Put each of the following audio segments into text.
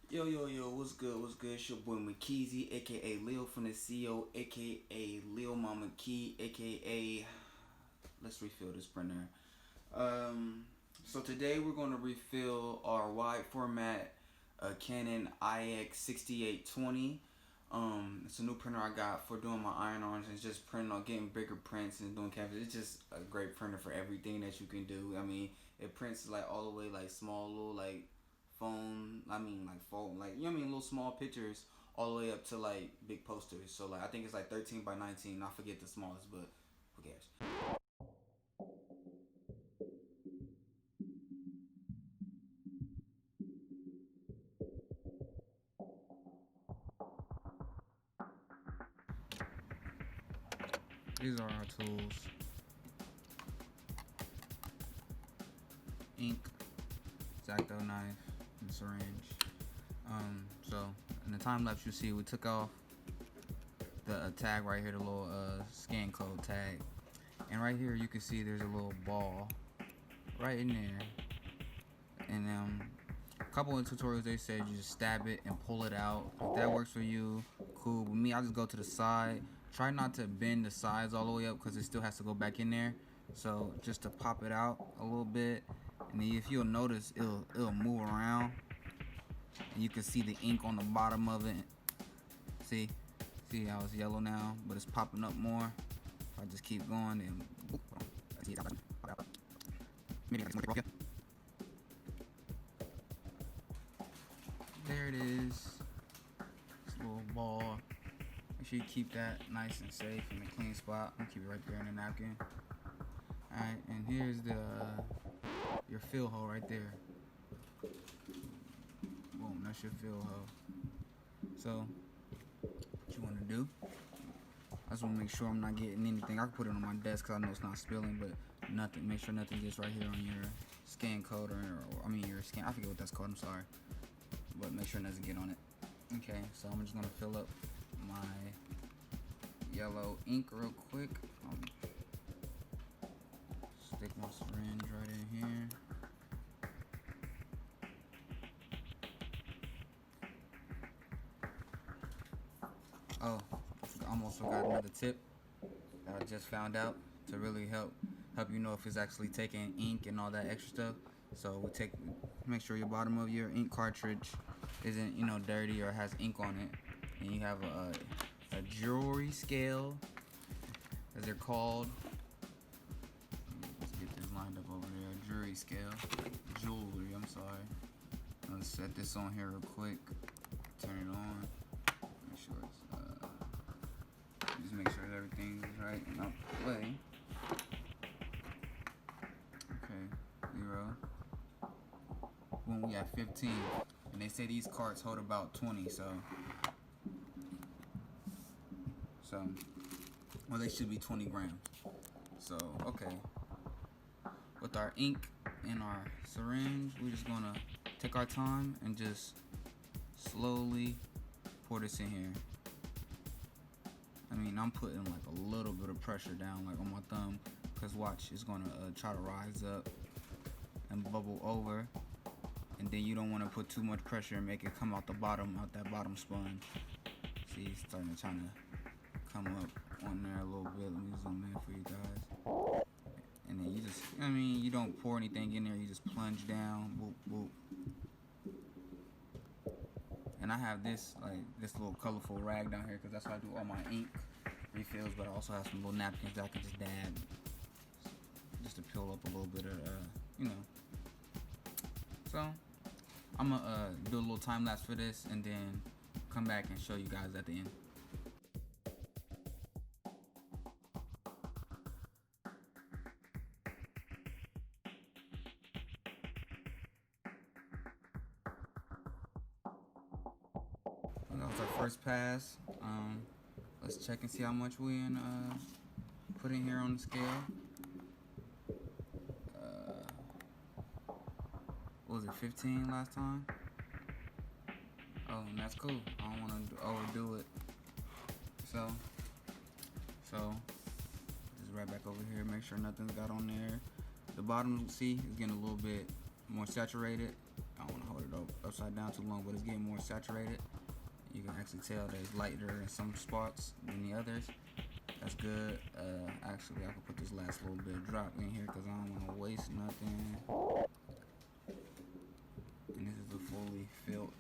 Yo, what's good? What's good? It's your boy McKeezy, aka Lil from the CO, aka Lil Mama Key, aka let's refill this printer. Um, so today we're gonna refill our wide format Canon Ix6820. It's a new printer I got for doing my iron-ons and just printing on getting bigger prints and doing canvas. It's just a great printer for everything that you can do. I mean, it prints like all the way like small little like phone. I mean like phone like you know what I mean little small pictures all the way up to like big posters. So like I think it's like 13 by 19. I forget the smallest, but who cares? These are our tools: ink, X-Acto knife, and syringe. So in the time lapse, you see we took off the tag right here, the little scan code tag, and right here you can see there's a little ball right in there. And a couple of tutorials they said you just stab it and pull it out. If that works for you, cool. With me, I just go to the side. Try not to bend the sides all the way up because it still has to go back in there. So just to pop it out a little bit, and then if you'll notice, it'll move around. And you can see the ink on the bottom of it. See how it's yellow now, but it's popping up more. If I just keep going, then there it is. This little ball. Make sure you keep that nice and safe in a clean spot. I'm keep it right there in the napkin. Alright, and here's the your fill hole right there. Boom, that's your fill hole. So what you want to do, I just want to make sure I'm not getting anything. I can put it on my desk because I know it's not spilling, but nothing. Make sure nothing gets right here on your scan code or I mean your scan. I forget what that's called. I'm sorry, but make sure it doesn't get on it. Okay, so I'm just gonna fill up my yellow ink real quick. Stick my syringe right in here. Oh, I almost forgot another tip that I just found out to really help you know if it's actually taking ink and all that extra stuff. So make sure your bottom of your ink cartridge isn't dirty or has ink on it, and you have a jewelry scale, as they're called. Let's get this lined up over there. Jewelry scale, jewelry. I'm sorry. Let's set this on here real quick. Turn it on. Make sure it's just make sure everything is right and up the way. Okay, 0. When we at 15, and they say these carts hold about 20, so well, they should be 20 grams. So okay, with our ink and our syringe, we're just gonna take our time and just slowly pour this in here. I mean, I'm putting like a little bit of pressure down, like on my thumb, because watch, it's gonna try to rise up and bubble over, and then you don't want to put too much pressure and make it come out the bottom, out that bottom sponge. See, it's starting to come up on there a little bit. Let me zoom in for you guys. And then you just, I mean, you don't pour anything in there, you just plunge down, boop, boop. And I have this little colorful rag down here because that's how I do all my ink refills, but I also have some little napkins that I can just dab just to peel up a little bit of, So I'm gonna do a little time lapse for this and then come back and show you guys at the end. That was our first pass. Let's check and see how much we put in here on the scale. What was it, 15 last time? Oh, and that's cool. I don't want to overdo it. So just right back over here. Make sure nothing's got on there. The bottom, see, is getting a little bit more saturated. I don't want to hold it upside down too long, but it's getting more saturated. You can actually tell that it's lighter in some spots than the others. That's good. Actually, I can put this last little bit of drop in here because I don't want to waste nothing. And this is the fully filled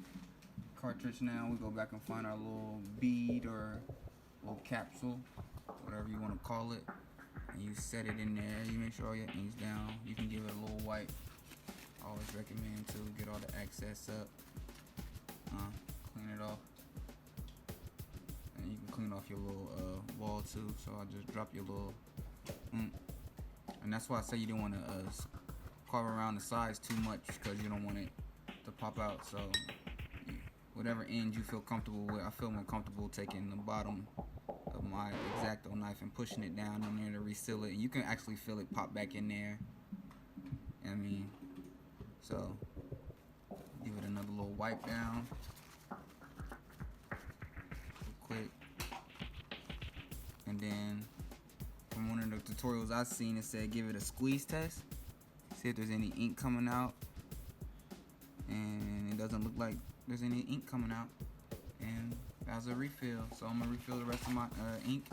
cartridge now. We go back and find our little bead or little capsule, whatever you want to call it. And you set it in there. You make sure all your ink's down. You can give it a little wipe. I always recommend to get all the excess up. Clean it off. And you can clean off your little wall too. So I'll just drop your little and that's why I say you don't want to carve around the sides too much, because you don't want it to pop out. So whatever end you feel comfortable with. I feel more comfortable taking the bottom of my X-Acto knife and pushing it down on there to reseal it. And you can actually feel it pop back in there. I mean, so give it another little wipe down quick. And then from one of the tutorials I've seen, it said give it a squeeze test, see if there's any ink coming out, and it doesn't look like there's any ink coming out, and that's a refill. So I'm gonna refill the rest of my ink,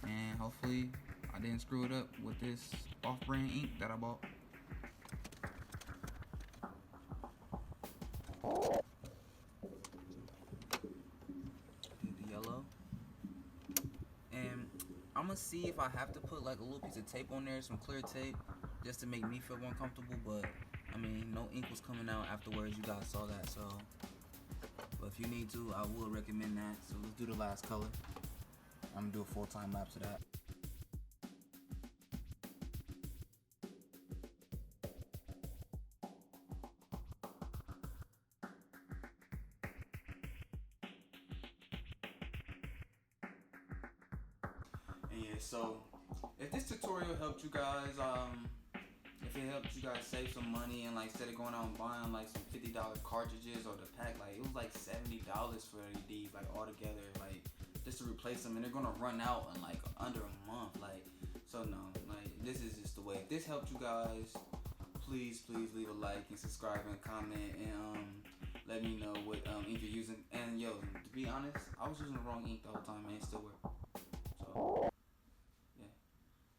and hopefully I didn't screw it up with this off-brand ink that I bought. The yellow. And I'm gonna see if I have to put like a little piece of tape on there, some clear tape, just to make me feel more comfortable. But I mean, no ink was coming out afterwards. You guys saw that. So, but if you need to, I would recommend that. So let's do the last color. I'm gonna do a full time lapse of that. And yeah, so if this tutorial helped you guys, if it helped you guys save some money, and like instead of going out and buying like some $50 cartridges or the pack, like it was like $70 for these, like all together, like just to replace them, and they're gonna run out in like under a month. Like, so no, like this is just the way. If this helped you guys, please leave a like and subscribe and comment, and let me know what ink you're using. And yo, to be honest, I was using the wrong ink the whole time and it still worked. So